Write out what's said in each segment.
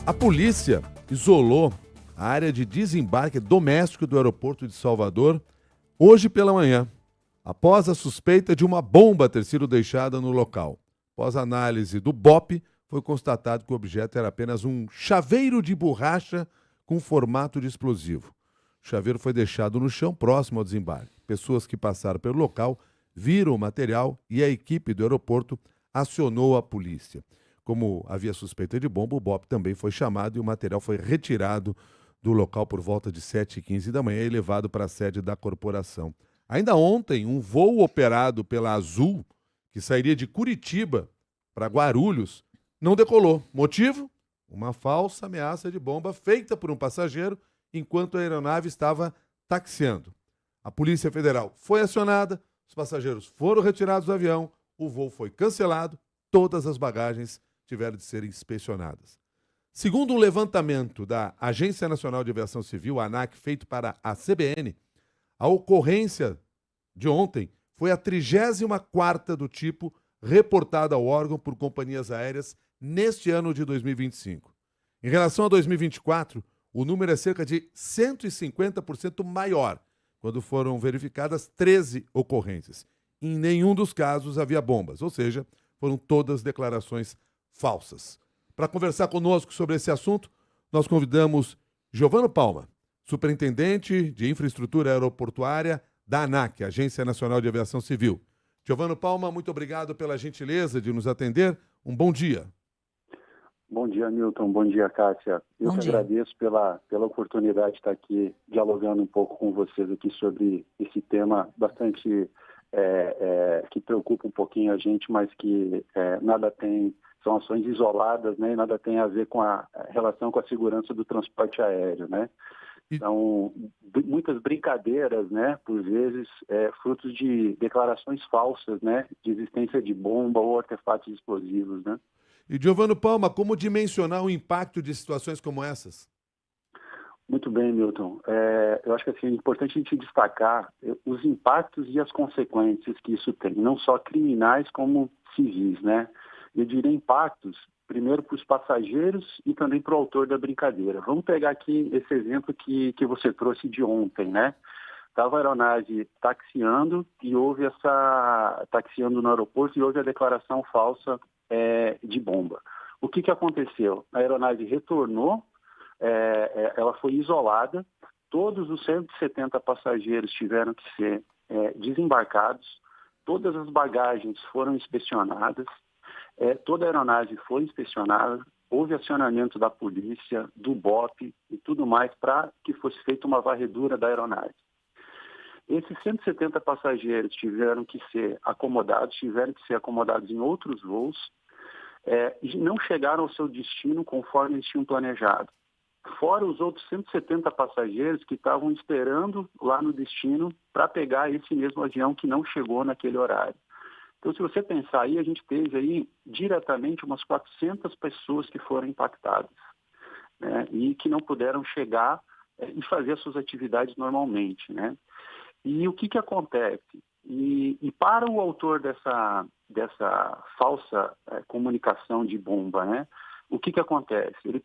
A polícia isolou a área de desembarque doméstico do aeroporto de Salvador hoje pela manhã, após a suspeita de uma bomba ter sido deixada no local. Após a análise do BOP, foi constatado que o objeto era apenas um chaveiro de borracha com formato de explosivo. O chaveiro foi deixado no chão próximo ao desembarque. Pessoas que passaram pelo local viram o material e a equipe do aeroporto acionou a polícia. Como havia suspeita de bomba, o BOP também foi chamado e o material foi retirado do local por volta de 7h15 da manhã e levado para a sede da corporação. Ainda ontem, um voo operado pela Azul, que sairia de Curitiba para Guarulhos, não decolou. Motivo? Uma falsa ameaça de bomba feita por um passageiro enquanto a aeronave estava taxiando. A Polícia Federal foi acionada, os passageiros foram retirados do avião, o voo foi cancelado, todas as bagagens tiveram de ser inspecionadas. Segundo um levantamento da Agência Nacional de Aviação Civil, a ANAC, feito para a CBN, a ocorrência de ontem foi a 34ª do tipo reportada ao órgão por companhias aéreas neste ano de 2025. Em relação a 2024, o número é cerca de 150% maior, quando foram verificadas 13 ocorrências. Em nenhum dos casos havia bombas, ou seja, foram todas declarações falsas. Para conversar conosco sobre esse assunto, nós convidamos Giovano Palma, superintendente de infraestrutura aeroportuária da ANAC, Agência Nacional de Aviação Civil. Giovano Palma, muito obrigado pela gentileza de nos atender. Um bom dia. Bom dia, Milton. Bom dia, Cássia. Eu que agradeço pela oportunidade de estar aqui dialogando um pouco com vocês aqui sobre esse tema bastante que preocupa um pouquinho a gente, mas que nada tem, são ações isoladas, né? E nada tem a ver com a relação com a segurança do transporte aéreo, né? Então, muitas brincadeiras, né? Por vezes, frutos de declarações falsas, né? De existência de bomba ou artefatos explosivos, né? E, Giovano Palma, como dimensionar o impacto de situações como essas? Muito bem, Milton. Eu acho que assim, é importante a gente destacar os impactos e as consequências que isso tem, não só criminais como civis, né? Eu diria impactos, primeiro para os passageiros e também para o autor da brincadeira. Vamos pegar aqui esse exemplo que você trouxe de ontem, né? Estava a aeronave taxiando no aeroporto e houve a declaração falsa de bomba. O que aconteceu? A aeronave retornou, ela foi isolada, todos os 170 passageiros tiveram que ser desembarcados, todas as bagagens foram inspecionadas, toda a aeronave foi inspecionada, houve acionamento da polícia, do BOP e tudo mais para que fosse feita uma varredura da aeronave. Esses 170 passageiros tiveram que ser acomodados em outros voos, e não chegaram ao seu destino conforme eles tinham planejado. Fora os outros 170 passageiros que estavam esperando lá no destino para pegar esse mesmo avião que não chegou naquele horário. Então, se você pensar aí, a gente teve aí diretamente umas 400 pessoas que foram impactadas, né, e que não puderam chegar e fazer as suas atividades normalmente, né? E o que acontece? E para o autor dessa falsa comunicação de bomba, né? O que acontece? Ele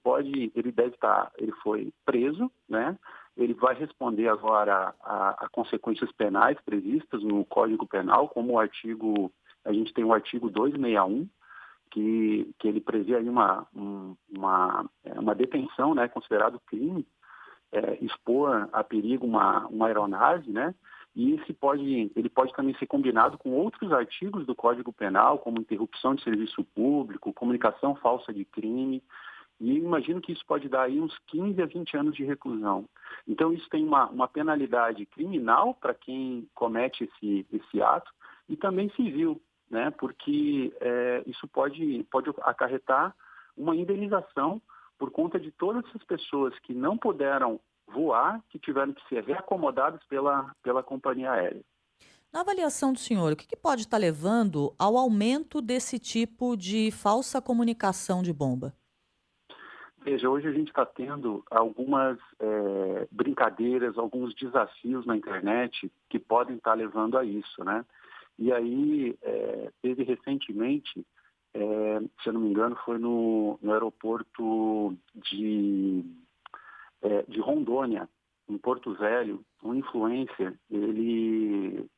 foi preso, né? Ele vai responder agora a consequências penais previstas no Código Penal, como a gente tem o artigo 261, que ele prevê aí uma detenção, né? Considerado crime, expor a perigo uma aeronave, né? E ele pode também ser combinado com outros artigos do Código Penal, como interrupção de serviço público, comunicação falsa de crime, e imagino que isso pode dar aí uns 15 a 20 anos de reclusão. Então, isso tem uma penalidade criminal para quem comete esse ato e também civil, né? Porque isso pode acarretar uma indenização por conta de todas essas pessoas que não puderam voar, que tiveram que ser reacomodados pela companhia aérea. Na avaliação do senhor, o que pode estar levando ao aumento desse tipo de falsa comunicação de bomba? Veja, hoje a gente está tendo algumas brincadeiras, alguns desafios na internet que podem estar levando a isso, né? E aí, teve recentemente se eu não me engano, foi no aeroporto de Rondônia, em Porto Velho. Um influencer, ele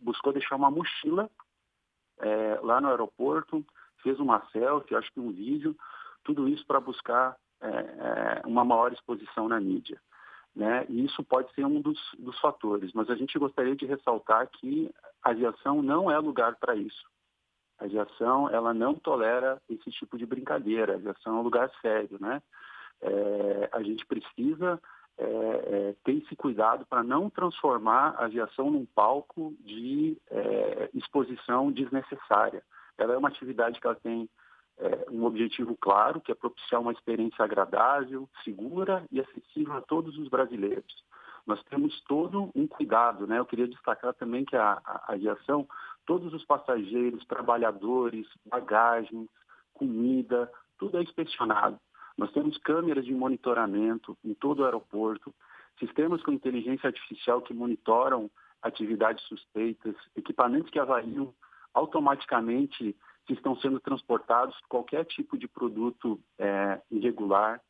buscou deixar uma mochila lá no aeroporto, fez uma selfie, acho que um vídeo, tudo isso para buscar uma maior exposição na mídia, né? E isso pode ser um dos fatores, mas a gente gostaria de ressaltar que a aviação não é lugar para isso. A aviação, ela não tolera esse tipo de brincadeira. A aviação é um lugar sério, né? A gente precisa ter esse cuidado para não transformar a aviação num palco de exposição desnecessária. Ela é uma atividade que ela tem um objetivo claro, que é propiciar uma experiência agradável, segura e acessível a todos os brasileiros. Nós temos todo um cuidado, né? Eu queria destacar também que a aviação, todos os passageiros, trabalhadores, bagagens, comida, tudo é inspecionado. Nós temos câmeras de monitoramento em todo o aeroporto, sistemas com inteligência artificial que monitoram atividades suspeitas, equipamentos que avaliam automaticamente se estão sendo transportados qualquer tipo de produto irregular.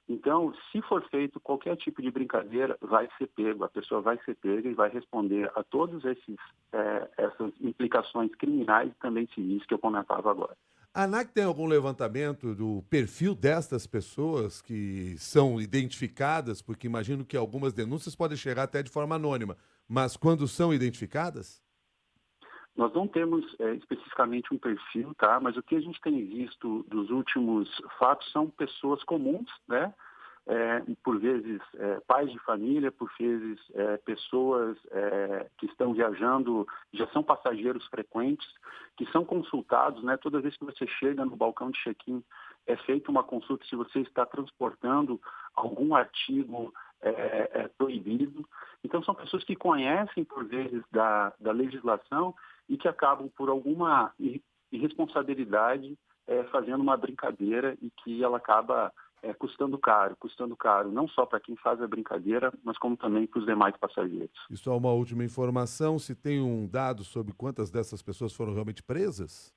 Então, se for feito qualquer tipo de brincadeira, vai ser pego, a pessoa vai ser pega e vai responder a todas essas implicações criminais e também civis que eu comentava agora. A ANAC tem algum levantamento do perfil destas pessoas que são identificadas? Porque imagino que algumas denúncias podem chegar até de forma anônima, mas quando são identificadas? Nós não temos especificamente um perfil, tá? Mas o que a gente tem visto dos últimos fatos são pessoas comuns, né? Por vezes pais de família, por vezes pessoas que estão viajando, já são passageiros frequentes, que são consultados, né? Toda vez que você chega no balcão de check-in, é feita uma consulta se você está transportando algum artigo proibido. Então, são pessoas que conhecem, por vezes, da legislação e que acabam, por alguma irresponsabilidade, fazendo uma brincadeira e que ela acaba custando caro, não só para quem faz a brincadeira, mas como também para os demais passageiros. E só uma última informação, se tem um dado sobre quantas dessas pessoas foram realmente presas?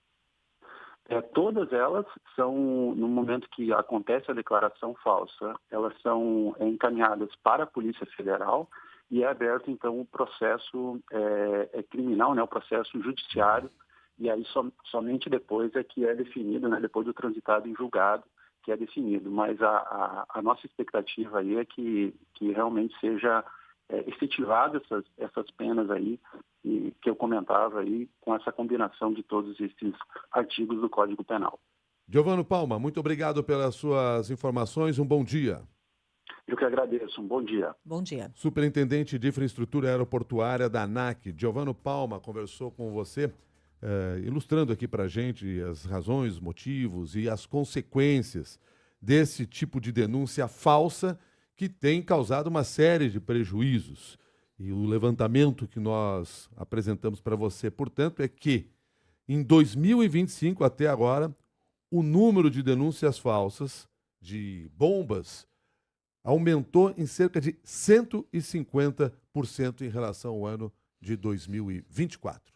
Todas elas são, no momento que acontece a declaração falsa, elas são encaminhadas para a Polícia Federal e é aberto, então, o processo criminal, né, o processo judiciário, e aí somente depois é que é definido, né, depois do transitado em julgado, que é definido. Mas a nossa expectativa aí é que realmente seja efetivada essas penas aí, e que eu comentava aí, com essa combinação de todos esses artigos do Código Penal. Giovano Palma, muito obrigado pelas suas informações, um bom dia. Eu que agradeço, um bom dia. Bom dia. Superintendente de Infraestrutura Aeroportuária da ANAC, Giovano Palma, conversou com você, ilustrando aqui para a gente as razões, os motivos e as consequências desse tipo de denúncia falsa que tem causado uma série de prejuízos. E o levantamento que nós apresentamos para você, portanto, é que em 2025 até agora, o número de denúncias falsas de bombas aumentou em cerca de 150% em relação ao ano de 2024.